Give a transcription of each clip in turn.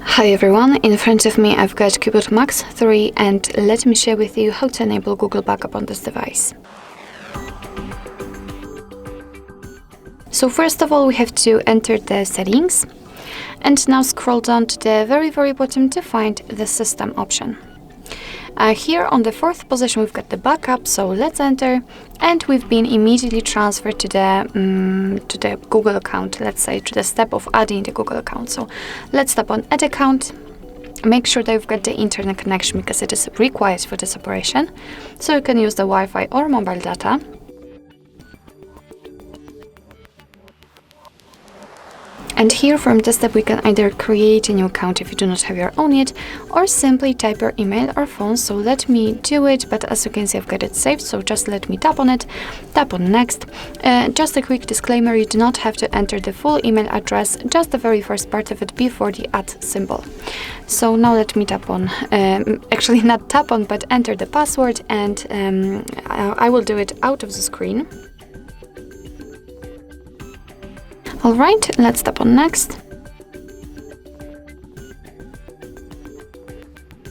Hi everyone, in front of me I've got CUBOT Max 3 and let me share with you how to enable Google Backup on this device. So first of all we have to enter the settings and now scroll down to the very bottom to find the system option. Here on the fourth position we've got the backup, so let's enter, and we've been immediately transferred to the Google account, let's say to the step of adding the Google account. So let's tap on add account, make sure that you've got the internet connection because it is required for this operation, so you can use the Wi-Fi or mobile data. And here from this step we can either create a new account if you do not have your own yet, or simply type your email or phone. So let me do it, but as you can see I've got it saved, so just let me tap on it, tap on next. Just a quick disclaimer, you do not have to enter the full email address, just the very first part of it before the @ symbol. So now let me tap on, actually not tap on, but enter the password, and I will do it out of the screen. Alright, let's tap on next.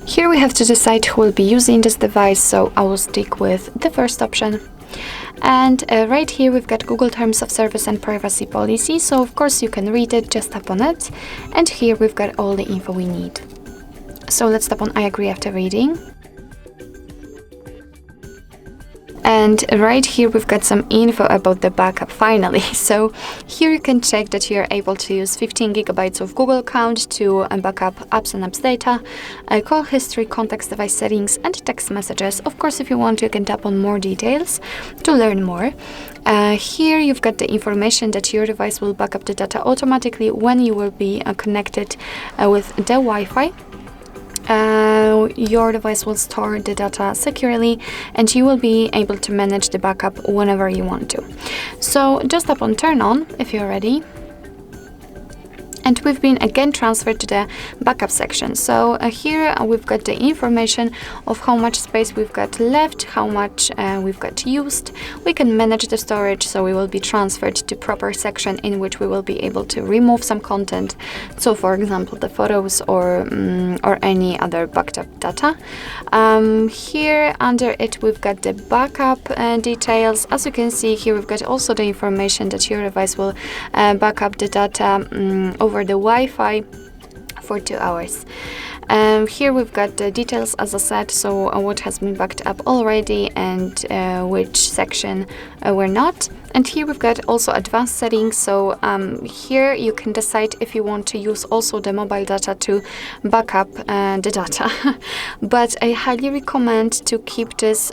Here we have to decide who will be using this device, so I will stick with the first option. And right here we've got Google Terms of Service and Privacy Policy, so of course you can read it, just tap on it. And here we've got all the info we need. So let's tap on I agree after reading. And right here we've got some info about the backup finally. So here you can check that you're able to use 15 GB of Google account to backup apps and apps data, call history, contacts, device settings, and text messages. Of course, if you want, you can tap on more details to learn more. Here you've got the information that your device will back up the data automatically when you will be connected with the Wi-Fi. Your device will store the data securely and you will be able to manage the backup whenever you want to. So just tap on turn on if you're ready. And we've been again transferred to the backup section. So here we've got the information of how much space we've got left, how much we've got used. We can manage the storage, so we will be transferred to proper section in which we will be able to remove some content. So for example, the photos or any other backed up data. Here under it we've got the backup details. As you can see here we've got also the information that your device will back up the data over the Wi-Fi for 2 hours. Here we've got the details, as I said, so what has been backed up already and which section we're not. And here we've got also advanced settings, so here you can decide if you want to use also the mobile data to back up the data. But I highly recommend to keep this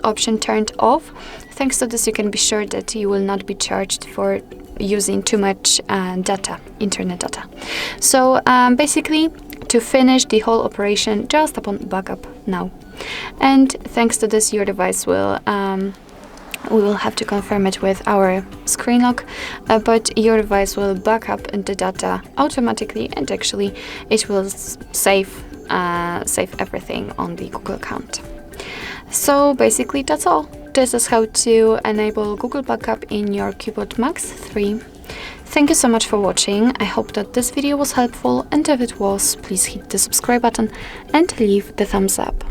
option turned off. Thanks to this you can be sure that you will not be charged for using too much internet data. So basically, to finish the whole operation, just tap on backup now. And thanks to this your device will we will have to confirm it with our screen lock, but your device will back up the data automatically, and actually it will save everything on the Google account. So basically that's all. This is how to enable Google Backup in your CUBOT Max 3. Thank you so much for watching. I hope that this video was helpful, and if it was, please hit the subscribe button and leave the thumbs up.